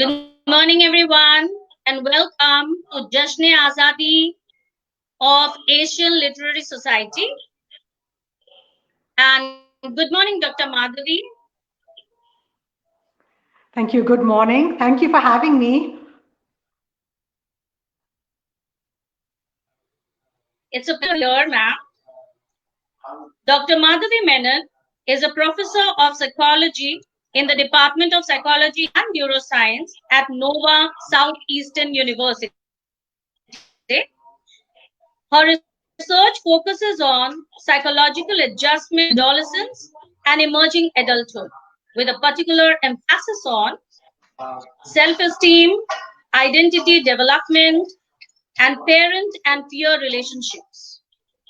Good morning, everyone, and welcome to Jashne Azadi of Asian Literary Society. And good morning, Dr. Madhavi. Thank you. Good morning. Thank you for having me. It's a pleasure here, ma'am. Dr. Madhavi Menon is a professor of psychology in the Department of Psychology and Neuroscience at Nova Southeastern University. Her research focuses on psychological adjustment in adolescence and emerging adulthood, with a particular emphasis on self esteem, identity development, and parent and peer relationships.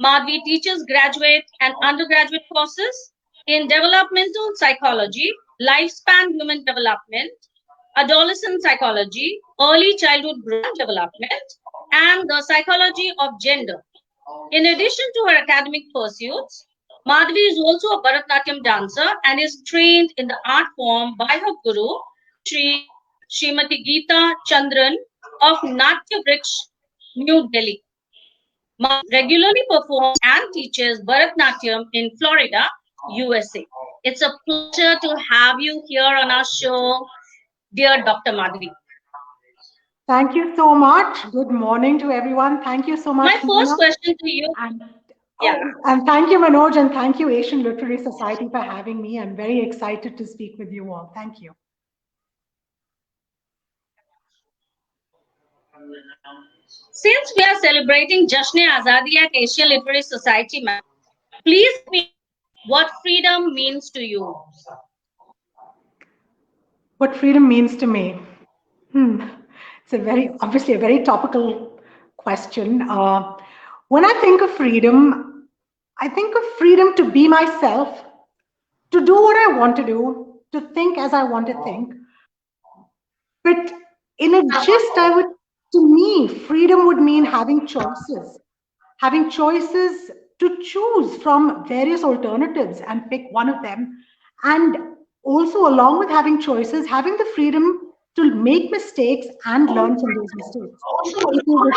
Madhvi teaches graduate and undergraduate courses in developmental psychology, lifespan human development, adolescent psychology, early childhood brain development, and the psychology of gender. In addition to her academic pursuits, Madhvi is also a Bharatanatyam dancer and is trained in the art form by her guru, Srimati Geeta Chandran of Natya Vriksh, New Delhi. Madhvi regularly performs and teaches Bharatanatyam in Florida, USA. It's a pleasure to have you here on our show, dear Dr. Madhvi. Thank you so much. Good morning to everyone. Thank you so much, My Nina. first question to you, And, yeah. and thank you, Manoj, and thank you, Asian Literary Society, for having me. I'm very excited to speak with you all. Thank you. Since we are celebrating Jashne Azadi at Asian Literary Society, ma'am, please let me know what freedom means to you. What freedom means to me. Hmm. It's obviously a very topical question. When I think of freedom, I think of freedom to be myself, to do what I want to do, to think as I want to think. But in a gist, to me, freedom would mean having choices to choose from various alternatives and pick one of them. And also, along with having choices, having the freedom to make mistakes and learn from those mistakes. Because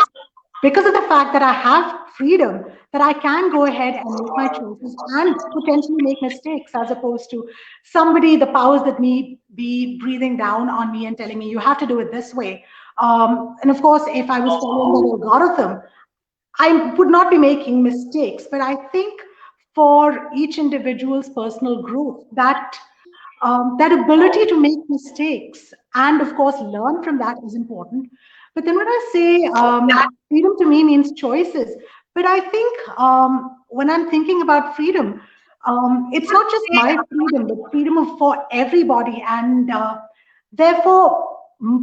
because of the fact that I have freedom, that I can go ahead and make my choices and potentially make mistakes, as opposed to somebody, the powers that me be breathing down on me and telling me you have to do it this way. And of course, if I was following that algorithm, I would not be making mistakes. But I think for each individual's personal growth, that ability to make mistakes and, of course, learn from that is important. But then when I say freedom to me means choices, but I think when I'm thinking about freedom, it's not just my freedom, but freedom for everybody. And therefore,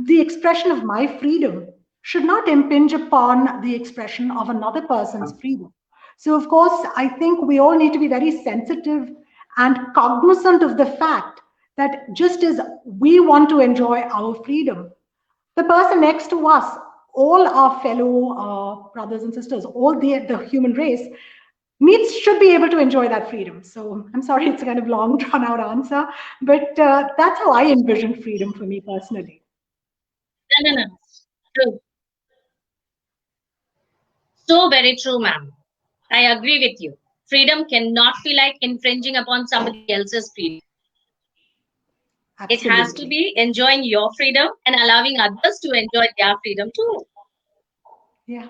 the expression of my freedom should not impinge upon the expression of another person's freedom. So, of course, I think we all need to be very sensitive and cognizant of the fact that just as we want to enjoy our freedom, the person next to us, all our fellow brothers and sisters, all the human race, needs should be able to enjoy that freedom. So I'm sorry, it's a kind of long, drawn out answer, but that's how I envision freedom for me personally. No, no, no. True. So very true, ma'am. I agree with you. Freedom cannot be like infringing upon somebody else's freedom. It has to Absolutely. be enjoying your freedom and allowing others to enjoy their freedom too. Yeah.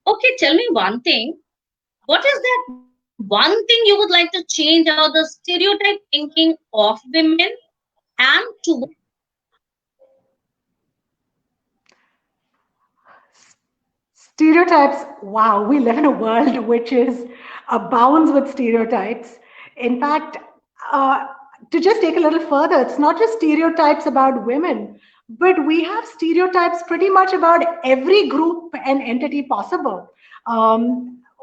Okay, tell me one thing. What is that one thing you would like to change about the stereotype thinking of women and towards Stereotypes, wow, we live in a world which is abounds with stereotypes. In fact, uh, to just take a little further, it's not just stereotypes about women, but we have stereotypes pretty much about every group and entity possible,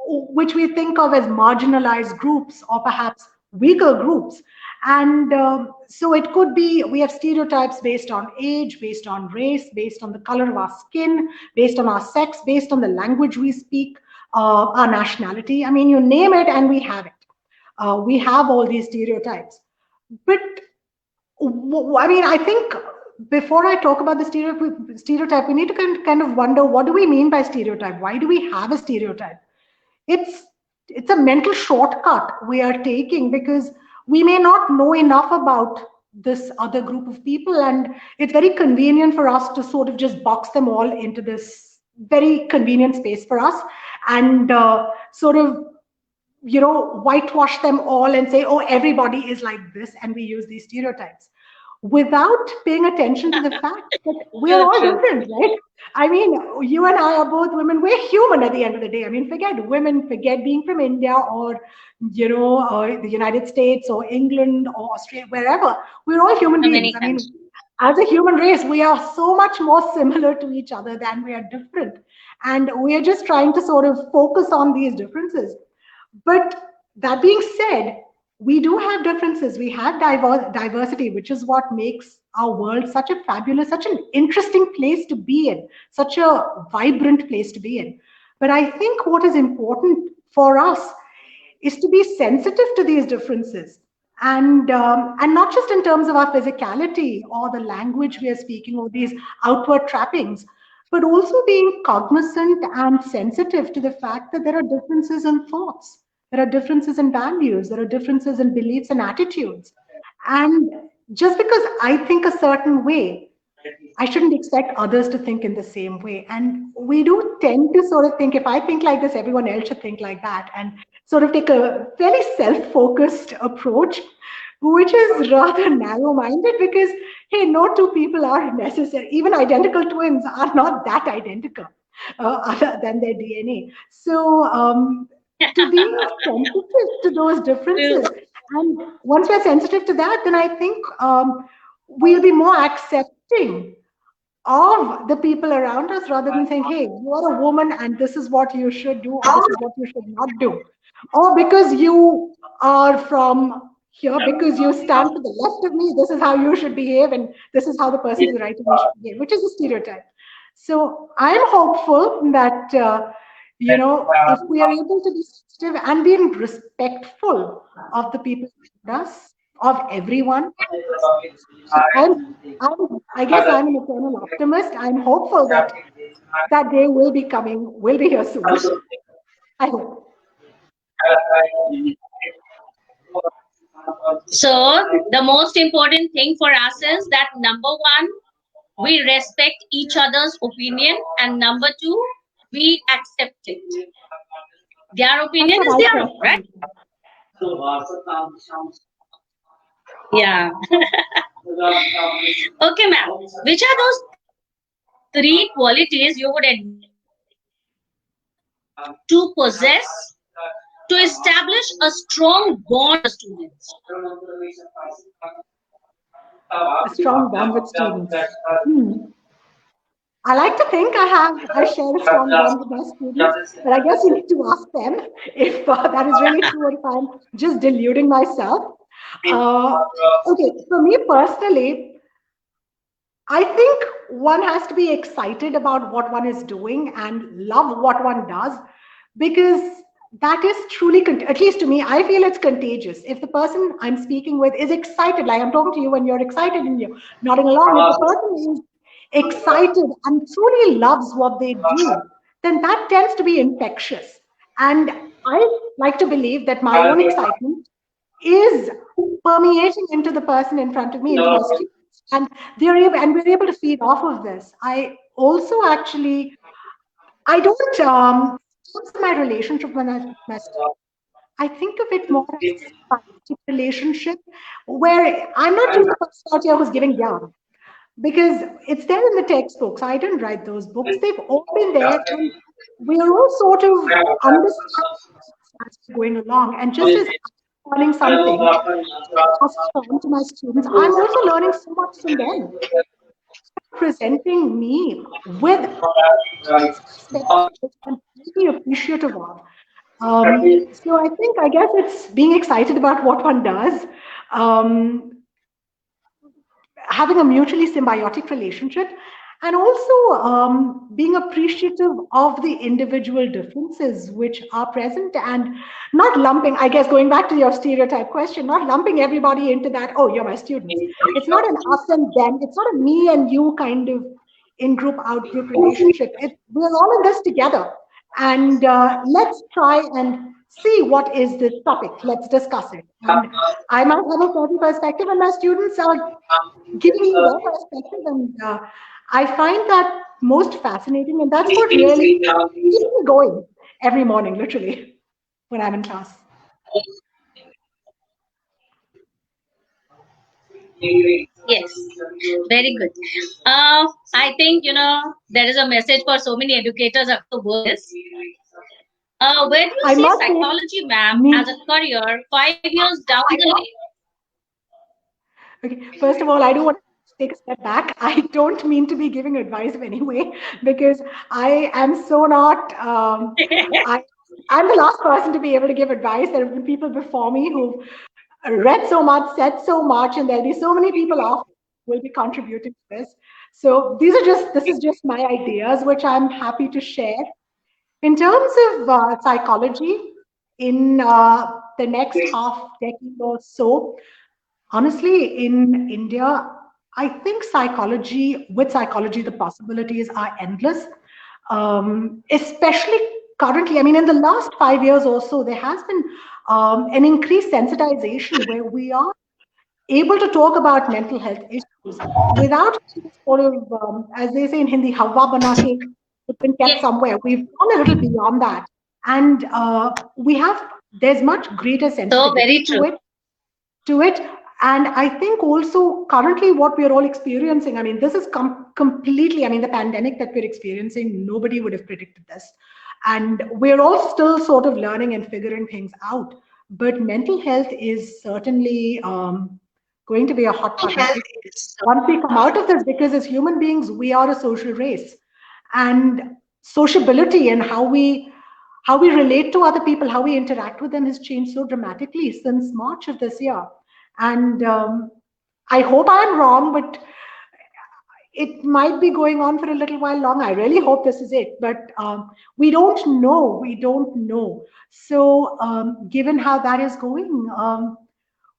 which we think of as marginalized groups or perhaps weaker groups. And so it could be we have stereotypes based on age, based on race, based on the color of our skin, based on our sex, based on the language we speak, our nationality. I mean, you name it and we have it. We have all these stereotypes. But I mean, I think before I talk about the stereotype, we need to kind of wonder, what do we mean by stereotype? Why do we have a stereotype? It's it's a mental shortcut we are taking because we may not know enough about this other group of people, and it's very convenient for us to sort of just box them all into this very convenient space for us, and sort of whitewash them all and say, oh, everybody is like this, and we use these stereotypes without paying attention to the fact that we are True, all true. different, right? I mean, you and I are both women. We're human at the end of the day. I mean, forget women, forget being from India or, the United States or England or Australia, wherever. We're all human So beings. many I mean, countries. as a human race, we are so much more similar to each other than we are different. And we are just trying to sort of focus on these differences. But that being said, we do have differences. We have diversity, which is what makes our world such a fabulous, such an interesting place to be in, such a vibrant place to be in. But I think what is important for us is to be sensitive to these differences, and not just in terms of our physicality or the language we are speaking or these outward trappings, but also being cognizant and sensitive to the fact that there are differences in thoughts, there are differences in values, there are differences in beliefs and attitudes. And just because I think a certain way, I shouldn't expect others to think in the same way. And we do tend to sort of think, if I think like this, everyone else should think like that, and sort of take a fairly self focused approach, which is rather narrow minded because, hey, no two people are necessary. Even identical twins are not that identical other than their DNA. So, to being sensitive to those True. differences, and once we're sensitive to that, then I think we'll be more accepting of the people around us rather than saying, hey, you are a woman and this is what you should do or this is what you should not do. Or because you are from here, because you stand to the left of me, this is how you should behave and this is how the person to the right of me should behave, which is a stereotype. So I'm hopeful that, if we are able to be sensitive and being respectful of the people around us, of everyone, I guess I'm an eternal optimist. I'm hopeful that that day will be here soon. I hope. So the most important thing for us is that number one, we respect each other's opinion, and number two, we accept it. Their That's opinion what is I their own, right? personally think. Yeah. Okay, ma'am. Which are those three qualities you would to possess to establish a strong bond with students? A strong bond with students. Hmm. I like to think I share a strong bond with my students, but I guess you need to ask them if that is really true or if I'm just deluding myself. Okay, for me personally, I think one has to be excited about what one is doing and love what one does, because that is truly, at least to me, I feel it's contagious. If the person I'm speaking with is excited, like I'm talking to you and you're excited and you're nodding along, if the person is excited and truly loves what they do, then that tends to be infectious. And I like to believe that my own excitement is permeating into the person in front of me, into my students, and we're able to feed off of this. I also actually, I don't use my relationship when my students. I think of it more as a symbiotic relationship where I'm not just the person out here who's giving yarn, because it's there in the textbooks. I didn't write those books. They've all been there, and we're all sort of understanding as we're going along. And just as I'm learning something, pass it on to my students, I'm also learning so much from them, presenting me with perspectives which I'm really appreciative of. So I guess it's being excited about what one does, um, having a mutually symbiotic relationship, and also being appreciative of the individual differences which are present, and not lumping, I guess, going back to your stereotype question, not lumping everybody into that, oh, you're my students. It's not an us and them, it's not a me and you kind of in-group, out-group relationship. We're all in this together. And let's try and see what is this topic. Let's discuss it. And I might have a certain perspective, and my students are giving me their perspective. And I find that most fascinating. And that's what really keeps me going every morning, literally, when I'm in class. Yes, very good. I think, there is a message for so many educators of the world. Where do you I see must say, psychology, ma'am, me. as a career 5 years down the line? Okay, first of all, I do want to take a step back. I don't mean to be giving advice in any way because I am so not. I I'm the last person to be able to give advice. There have been people before me who've read so much, said so much, and there'll be so many people after who will be contributing to this. So this is just my ideas, which I'm happy to share. In terms of psychology, in the next half decade or so, honestly, in India, I think with psychology, the possibilities are endless. Especially currently, I mean, in the last 5 years or so, there has been an increased sensitization where we are able to talk about mental health issues without sort of, as they say in Hindi, Hawa bana ke, it's been kept Yes. somewhere. We've gone a little beyond that. And there's much greater So sensitivity very true. to it. And I think also currently what we're all experiencing, I mean, this is completely, I mean, the pandemic that we're experiencing, nobody would have predicted this. And we're all still sort of learning and figuring things out. But mental health is certainly going to be a hot button issue once we come out of this, because as human beings, we are a social race. And sociability and how we relate to other people, how we interact with them has changed so dramatically since March of this year. And I hope I'm wrong, but it might be going on for a little while long. I really hope this is it, but we don't know. We don't know. So, given how that is going,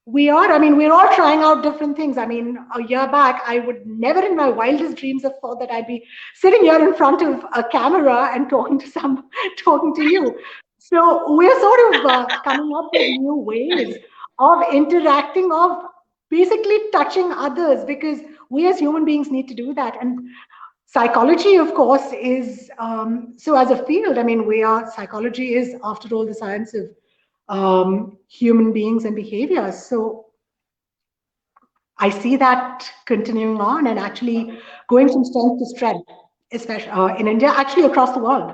I mean, we're all trying out different things. I mean, a year back, I would never in my wildest dreams have thought that I'd be sitting here in front of a camera and talking to you. So we're sort of coming up with new ways of interacting, of basically touching others, because we as human beings need to do that. And psychology, of course, is so as a field, I mean, psychology is, after all, the science of human beings and behavior. So I see that continuing on and actually going from strength to strength, especially in India, actually across the world.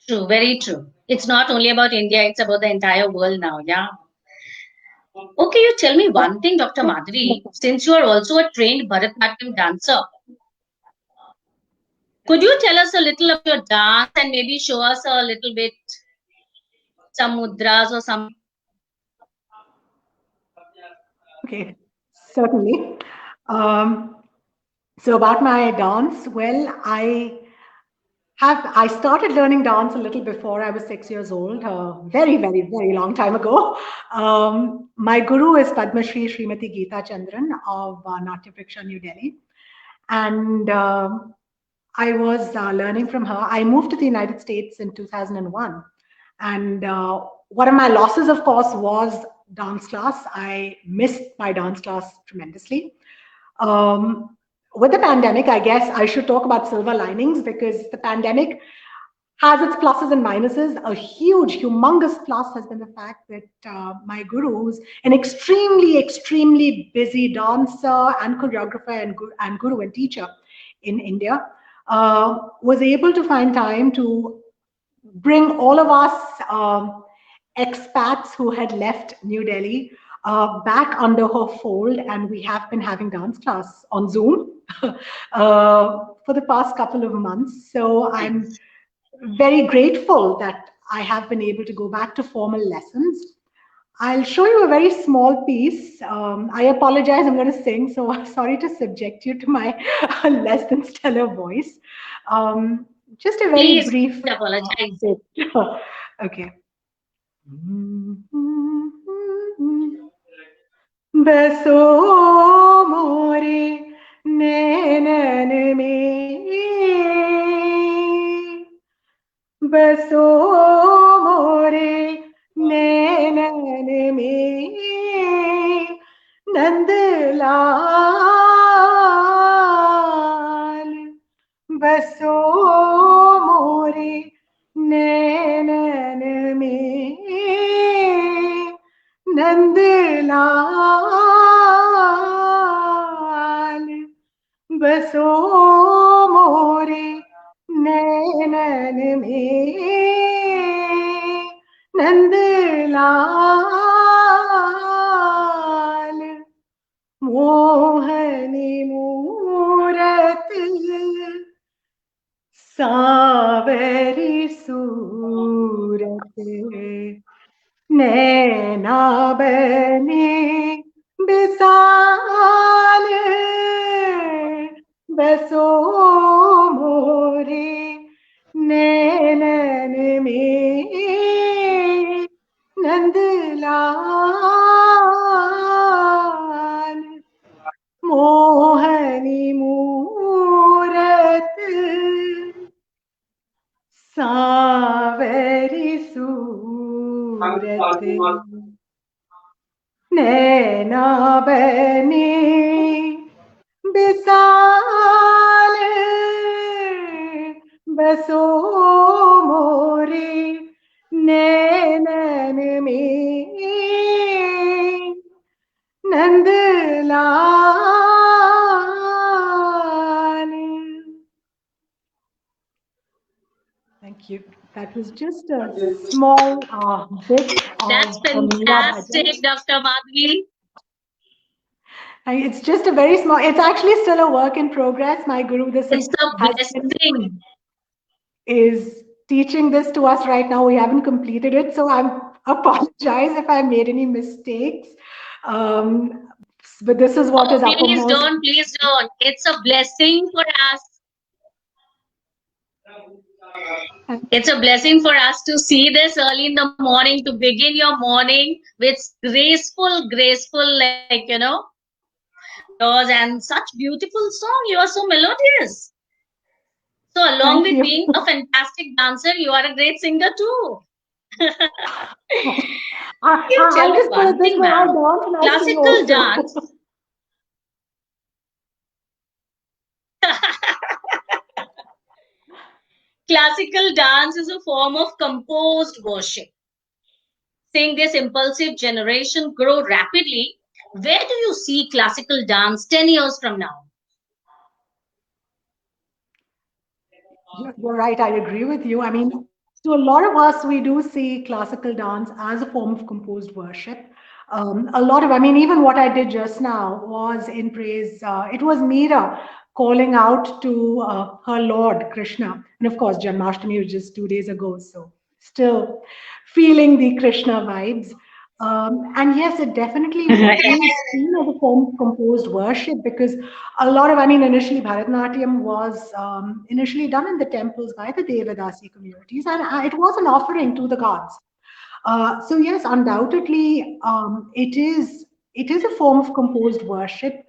True, very true. It's not only about India, it's about the entire world now. Yeah. Okay, you tell me one thing, Dr. Madhuri. Since you are also a trained Bharatanatyam dancer, could you tell us a little of your dance and maybe show us a little bit some mudras or some? Okay, certainly. Um, so about my dance, well, I started learning dance a little before I was 6 years old, very, very, very long time ago. My guru is Padma Shri Srimati Geeta Chandran of Natya Vriksha, New Delhi. And I was learning from her. I moved to the United States in 2001. And one of my losses, of course, was dance class. I missed my dance class tremendously. Um, with the pandemic, I guess I should talk about silver linings, because the pandemic has its pluses and minuses. A huge, humongous plus has been the fact that my guru, who's an extremely, extremely busy dancer and choreographer and guru and teacher in India, was able to find time to bring all of us expats who had left New Delhi back under her fold, and we have been having dance class on Zoom for the past couple of months. So I'm very grateful that I have been able to go back to formal lessons. I'll show you a very small piece. I apologize, I'm going to sing, so I'm sorry to subject you to my less than stellar voice. Just a very Please brief apologize. bit. Okay. बसो मोरे नैनन में बसो मोरे नैनन में नंदलाल बसो मोरे नैनन में नंदलाल बसो मोरे नैनन में नंदलाल मोहनी मूरत सावरी सूरत नैना बने बिसाल बसो मोरे नैनन में नंदलाल मोहनी मूरत सावरी सूरत नैना बने बिसाल बसो मोरे नैनन में Nandlal. Thank you. That was just a small bit That's of Meera fantastic, Bhajan. Dr. Madhvi. It's just a very small, it's actually still a work in progress. My guru, this It's a has blessing. is teaching this to us right now. We haven't completed it, so I apologize if I made any mistakes. Um, but this is what Oh, is please uppermost. don't, please don't. It's a blessing for us. It's a blessing for us to see this early in the morning, to begin your morning with graceful, like, yours, and such beautiful song. You are so melodious. So along Thank with you. being a fantastic dancer, you are a great singer too. I'll just put it this way, I dance and I sing Classical also. dance. Classical dance is a form of composed worship. Seeing this impulsive generation grow rapidly, where do you see classical dance 10 years from now? You're right, I agree with you. I mean, to a lot of us, we do see classical dance as a form of composed worship. A lot of, I mean, even what I did just now was in praise. It was Meera calling out to her Lord Krishna. And of course, Janmashtami was just 2 days ago. So still feeling the Krishna vibes. And yes, it definitely is seen as a form of composed worship because a lot of, I mean, initially Bharatanatyam was initially done in the temples by the Devadasi communities, and it was an offering to the gods. So yes, undoubtedly, it is a form of composed worship.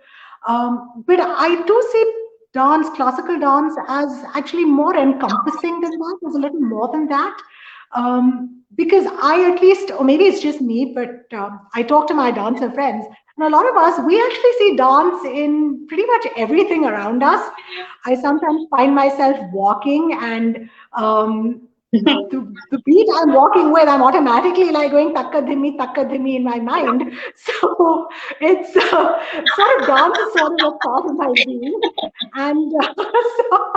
But I do see dance, classical dance, as actually more encompassing than that. There's a little more than that. Because I at least, or maybe it's just me, but I talk to my dancer friends, and a lot of us, we actually see dance in pretty much everything around us. I sometimes find myself walking and the beat I'm walking with, I'm automatically like going takka dhimi in my mind. So it's sort of dance is sort of a part of my being. And so,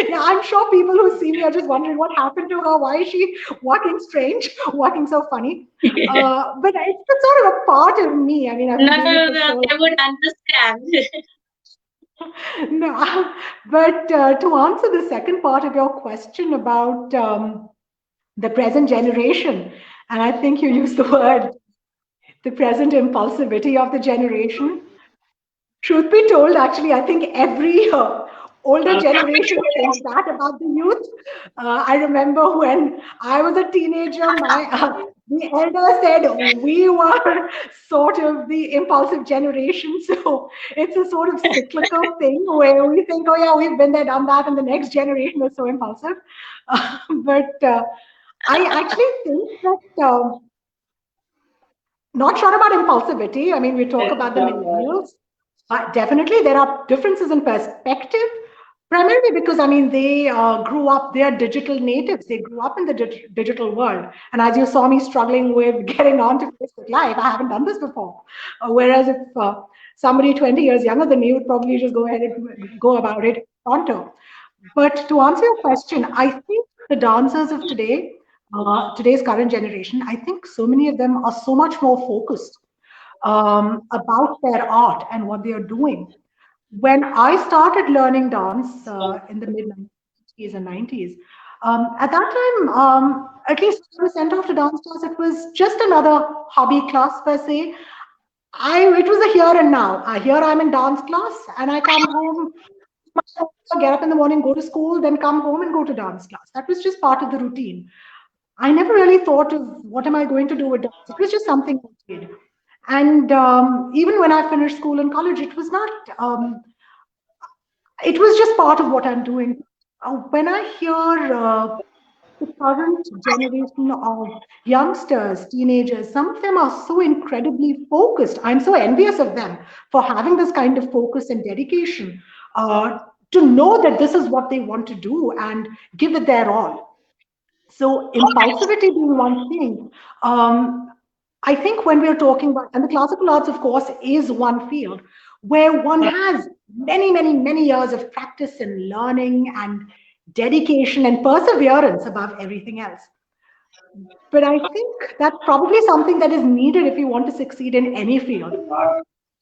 yeah, I'm sure people who see me are just wondering what happened to her. Why is she walking strange, walking so funny? But it's sort of a part of me. I mean, I've been doing it for so long. They would understand. No, but to answer the second part of your question about the present generation, and I think you used the word the present impulsivity of the generation. Truth be told, actually, I think every older generation thinks that about the youth. I remember when I was a teenager, my the elder said we were sort of the impulsive generation. So it's a sort of cyclical thing where we think, oh yeah, we've been there, done that, and the next generation is so impulsive. But I actually think that. Not sure about impulsivity. I mean, we talk about the millennials. Definitely, there are differences in perspective, primarily because, I mean, they grew up, they are digital natives. They grew up in the digital world. And as you saw me struggling with getting onto Facebook Live, I haven't done this before. Whereas if somebody 20 years younger than me would probably just go ahead and go about it pronto. But to answer your question, I think the dancers of today, today's current generation, I think so many of them are so much more focused about their art and what they are doing. When I started learning dance in the mid 90s and 90s, at that time, at least when I was sent off to dance class, it was just another hobby class per se. It was a here and now. Here I'm in dance class and I come home, get up in the morning, go to school, then come home and go to dance class. That was just part of the routine. I never really thought of what am I going to do with dance. It was just something I did. And even when I finished school and college, it was not, it was just part of what I'm doing. When I hear the current generation of youngsters, teenagers, some of them are so incredibly focused. I'm so envious of them for having this kind of focus and dedication to know that this is what they want to do and give it their all. So impulsivity being one thing, I think when we're talking about, and the classical arts, of course, is one field where one has many, many, many years of practice and learning and dedication and perseverance above everything else. But I think that's probably something that is needed if you want to succeed in any field.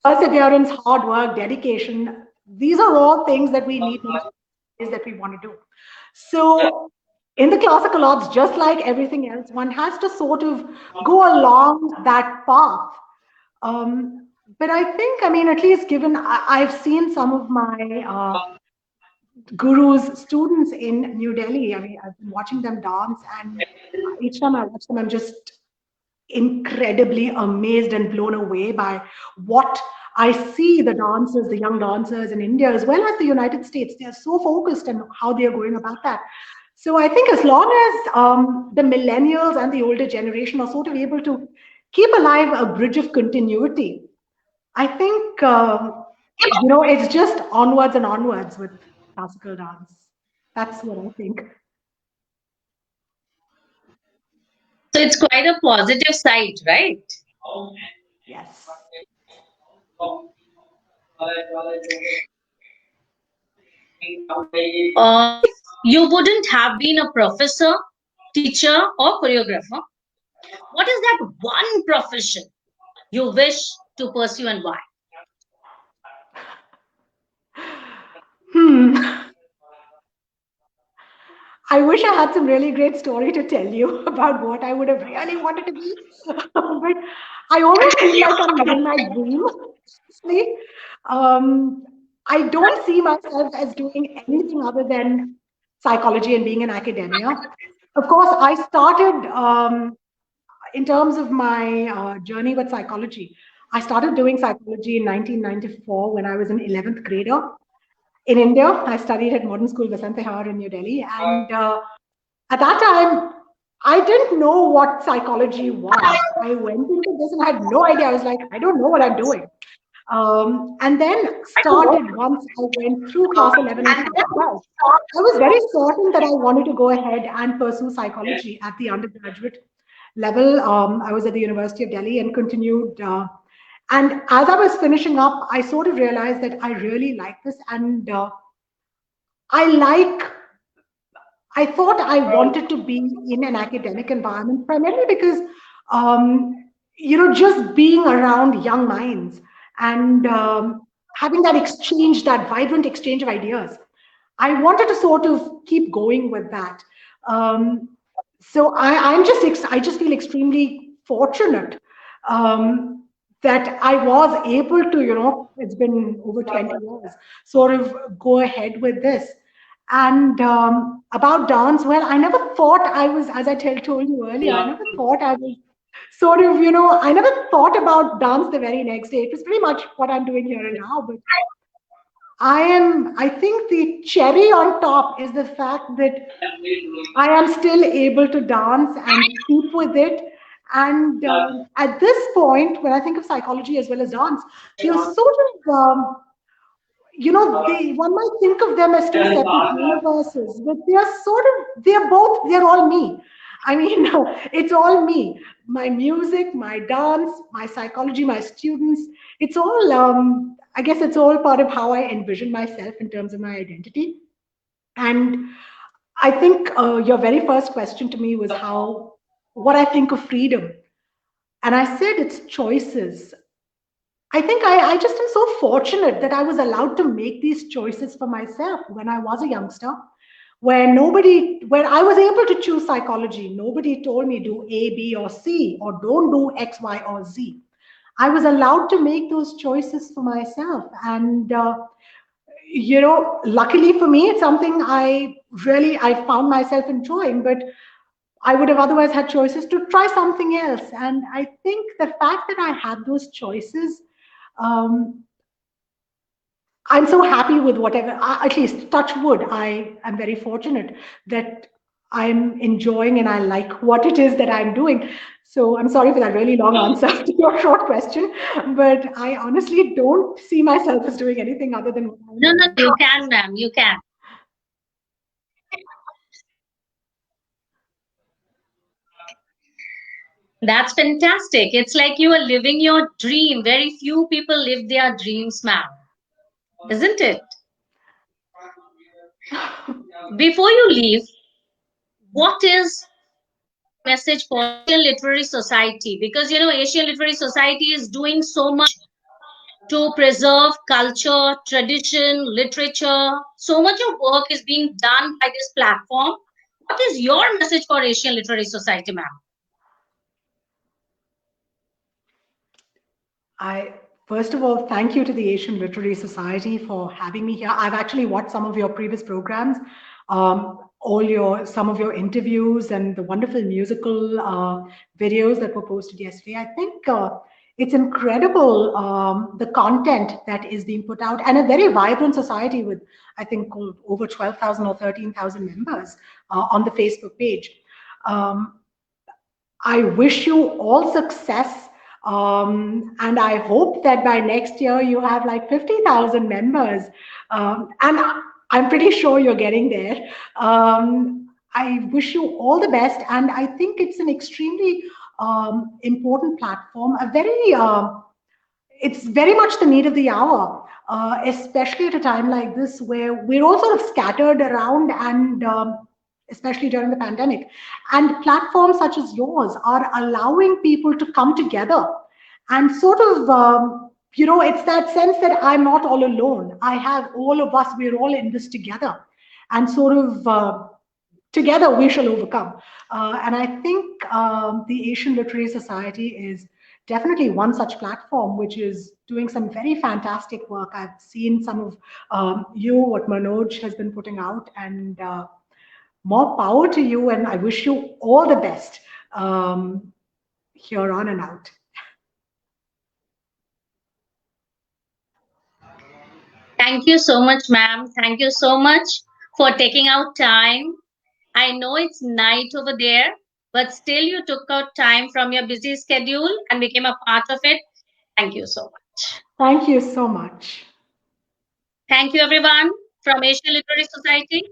Perseverance, hard work, dedication, these are all things that we need that we want to do. So in the classical arts, just like everything else, one has to sort of go along that path. But I think, I mean, at least given I've seen some of my gurus, students in New Delhi. I mean, I've been watching them dance, and each time I watch them, I'm just incredibly amazed and blown away by what I see the dancers, the young dancers in India, as well as the United States. They are so focused on how they are going about that. So I think as long as the millennials and the older generation are sort of able to keep alive a bridge of continuity, I think it's just onwards and onwards with classical dance. That's what I think. So it's quite a positive side, right? Yes. If you wouldn't have been a professor, teacher, or choreographer, what is that one profession you wish to pursue and why? I wish I had some really great story to tell you about what I would have really wanted to be. But I always feel like I'm living my dream. Honestly. I don't see myself as doing anything other than psychology and being in academia. Of course, I started in terms of my journey with psychology. I started doing psychology in 1994 when I was an 11th grader in India. I studied at Modern School Vasant Vihar in New Delhi. And at that time, I didn't know what psychology was. I went into this and I had no idea. I was like, I don't know what I'm doing. And then started once I went through class 11 and class 12. I was very certain that I wanted to go ahead and pursue psychology at the undergraduate level. I was at the University of Delhi and continued. And as I was finishing up, I sort of realized that I really like this. And I like I thought I wanted to be in an academic environment primarily because, just being around young minds and having that exchange, that vibrant exchange of ideas, I wanted to sort of keep going with that. So I just feel extremely fortunate that I was able to, it's been over 20 years, sort of go ahead with this. And about dance, well, I never thought I was, as told you earlier, I never thought I was sort of, I never thought about dance the very next day. It was pretty much what I'm doing here and now. But I think the cherry on top is the fact that I am still able to dance and keep with it. And at this point, when I think of psychology as well as dance, they're sort of, one might think of them as two separate universes, but they're all me. I mean, it's all me. My music, my dance, my psychology, my students. It's all, I guess it's all part of how I envision myself in terms of my identity. And I think your very first question to me was what I think of freedom. And I said it's choices. I think I just am so fortunate that I was allowed to make these choices for myself when I was a youngster, where I was able to choose psychology. Nobody told me do A, B, or C, or don't do X, Y, or Z. I was allowed to make those choices for myself. And, luckily for me, it's something I found myself enjoying, but I would have otherwise had choices to try something else. And I think the fact that I had those choices, um, I'm so happy with whatever, at least touch wood, I am very fortunate that I'm enjoying and I like what it is that I'm doing. So I'm sorry for that really long answer to your short question, but I honestly don't see myself as doing anything other than what I'm No, no, doing. you can, ma'am. You can. That's fantastic. It's like you are living your dream. Very few people live their dreams, ma'am. Isn't it? Before you leave, what is message for Asian Literary Society? Because Asian Literary Society is doing so much to preserve culture, tradition, literature. So much of work is being done by this platform. What is your message for Asian Literary Society, ma'am? I First of all, thank you to the Asian Literary Society for having me here. I've actually watched some of your previous programs, some of your interviews, and the wonderful musical videos that were posted yesterday. I think it's incredible the content that is being put out, and a very vibrant society with I think over 12,000 or 13,000 members on the Facebook page. Um, I wish you all success. And I hope that by next year you have like 50,000 members. And I'm pretty sure you're getting there. I wish you all the best. And I think it's an extremely important platform, it's very much the need of the hour, especially at a time like this where we're all sort of scattered around and especially during the pandemic. And platforms such as yours are allowing people to come together and sort of, it's that sense that I'm not all alone. I have all of us, we're all in this together. And sort of, together we shall overcome. And I think the Asian Literary Society is definitely one such platform which is doing some very fantastic work. I've seen some of what Manoj has been putting out, and more power to you. And I wish you all the best here on and out. Thank you so much, ma'am. Thank you so much for taking out time. I know it's night over there, but still you took out time from your busy schedule and became a part of it. Thank you so much. Thank you so much. Thank you, everyone from Asian Literary Society.